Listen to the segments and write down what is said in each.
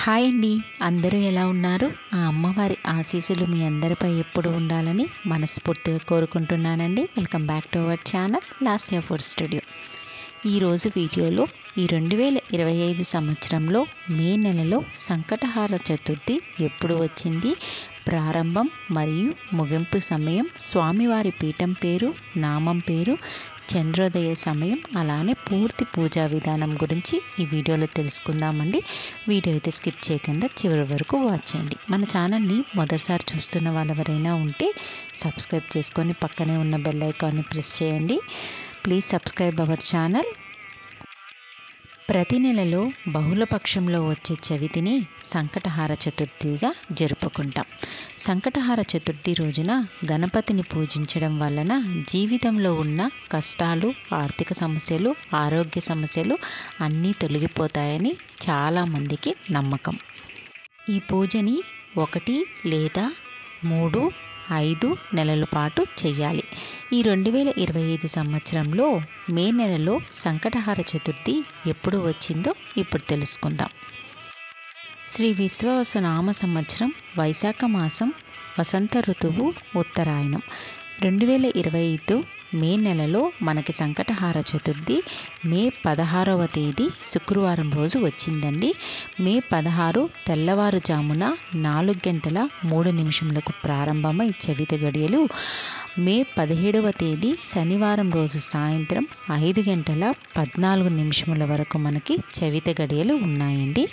Hi అండి, అందరూ ఎలా ఉన్నారు? ఆ అమ్మవారి ఆశీస్సులు మీ అందరిపై ఎప్పుడు ఉండాలని మనస్ఫూర్తిగా కోరుకుంటున్నానండి. Welcome back to our channel Lasya food studio. ఈరోజు వీడియోలో ఈ 2025 సంవత్సరంలో మే నెలలో సంకటహార చతుర్థి ఎప్పుడు వచ్చింది, ప్రారంభం మరియు ముగింపు సమయం, స్వామివారి పీఠం పేరు, నామం పేరు, చంద్రోదయ సమయం, అలానే పూర్తి పూజా విధానం గురించి ఈ వీడియోలో తెలుసుకుందామండి. వీడియో అయితే స్కిప్ చేయకుండా చివరి వరకు వాచ్ చేయండి. మన ఛానల్ని మొదటిసారి చూస్తున్న వాళ్ళు ఎవరైనా ఉంటే సబ్స్క్రైబ్ చేసుకొని పక్కనే ఉన్న బెల్ ఐకాన్ని ప్రెస్ చేయండి. Please subscribe our channel. ప్రతి నెలలో బహుళపక్షంలో వచ్చే చవితిని సంకటహార చతుర్థిగా జరుపుకుంటాం. సంకటహార చతుర్థి రోజున గణపతిని పూజించడం వలన జీవితంలో ఉన్న కష్టాలు, ఆర్థిక సమస్యలు, ఆరోగ్య సమస్యలు అన్నీ తొలగిపోతాయని చాలామందికి నమ్మకం. ఈ పూజని 1 లేదా 3, 5 నెలల పాటు చేయాలి. ఈ 2025 సంవత్సరంలో మే నెలలో సంకటహార చతుర్థి ఎప్పుడు వచ్చిందో ఇప్పుడు తెలుసుకుందాం. శ్రీ విశ్వావసునామ సంవత్సరం వైశాఖ మాసం, వసంత ఋతువు, ఉత్తరాయణం. 2025 మే నెలలో మనకి సంకటహార చతుర్థి మే 16వ తేదీ శుక్రవారం రోజు వచ్చిందండి. మే 16 తెల్లవారుజామున 4:03 ప్రారంభమై చవితి గడియలు మే 17వ తేదీ శనివారం రోజు సాయంత్రం 5:14 వరకు మనకి చవితి గడియలు ఉన్నాయండి.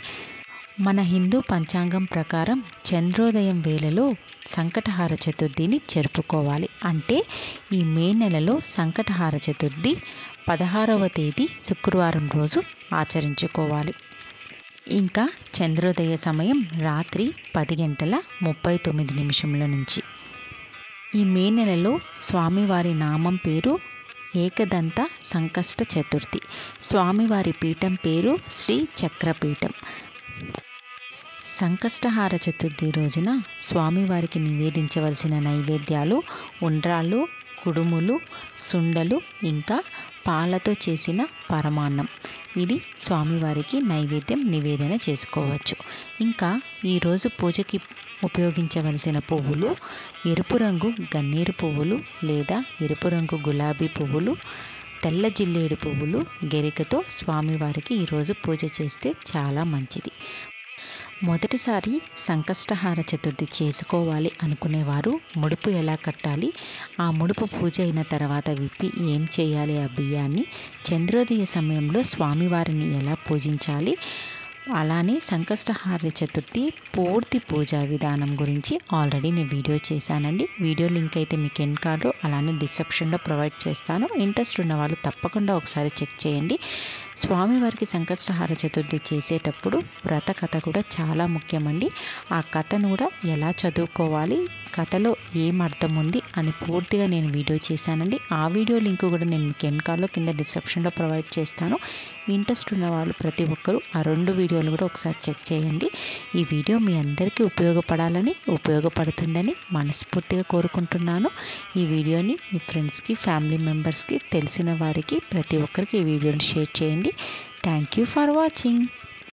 మన హిందూ పంచాంగం ప్రకారం చంద్రోదయం వేళలో సంకటహార చతుర్థిని జరుపుకోవాలి. అంటే ఈ మే నెలలో సంకటహార చతుర్థి 16వ తేదీ శుక్రవారం రోజు ఆచరించుకోవాలి. ఇంకా చంద్రోదయ సమయం రాత్రి 10:39 నుంచి. ఈ మే నెలలో స్వామివారి నామం పేరు ఏకదంత సంకష్ట చతుర్థి. స్వామివారి పీఠం పేరు శ్రీ చక్రపీఠం. సంకష్టహార చతుర్థి రోజున స్వామివారికి నివేదించవలసిన నైవేద్యాలు ఉండ్రాళ్ళు, కుడుములు, సుండలు, ఇంకా పాలతో చేసిన పరమాన్నం. ఇది స్వామివారికి నైవేద్యం నివేదన చేసుకోవచ్చు. ఇంకా ఈరోజు పూజకి ఉపయోగించవలసిన పువ్వులు ఎరుపు రంగు గన్నేరు పువ్వులు లేదా ఎరుపు రంగు గులాబీ పువ్వులు, తెల్ల జిల్లేడు పువ్వులు, గెరికతో స్వామివారికి ఈరోజు పూజ చేస్తే చాలా మంచిది. మొదటిసారి సంకష్టహార చతుర్థి చేసుకోవాలి అనుకునేవారు ముడుపు ఎలా కట్టాలి, ఆ ముడుపు పూజ అయిన తర్వాత విప్పి ఏం చేయాలి, ఆ బియ్యాన్ని చంద్రోదయ సమయంలో స్వామివారిని ఎలా పూజించాలి, అలానే సంకష్టహార చతుర్థి పూర్తి పూజా విధానం గురించి ఆల్రెడీ నేను వీడియో చేశానండి. వీడియో లింక్ అయితే మీకు ఎండ్ కార్డు అలానే డిస్క్రిప్షన్లో ప్రొవైడ్ చేస్తాను. ఇంట్రెస్ట్ ఉన్న వాళ్ళు తప్పకుండా ఒకసారి చెక్ చేయండి. స్వామివారికి సంకష్టహార చతుర్థి చేసేటప్పుడు వ్రత కథ కూడా చాలా ముఖ్యమండి. ఆ కథను కూడా ఎలా చదువుకోవాలి, కథలో ఏం అర్థం ఉంది అని పూర్తిగా నేను వీడియో చేశానండి. ఆ వీడియో లింక్ కూడా నేను మీకు ఎండ్ కార్డులో కింద డిస్క్రిప్షన్లో ప్రొవైడ్ చేస్తాను. ఇంట్రెస్ట్ ఉన్న వాళ్ళు ప్రతి ఒక్కరూ ఆ 2 వీడియోలు కూడా ఒకసారి చెక్ చేయండి. ఈ వీడియో మీ అందరికీ ఉపయోగపడుతుందని మనస్ఫూర్తిగా కోరుకుంటున్నాను. ఈ వీడియోని మీ ఫ్రెండ్స్కి, ఫ్యామిలీ మెంబర్స్కి, తెలిసిన వారికి ప్రతి ఒక్కరికి ఈ వీడియోని షేర్ చేయండి. Thank you for watching.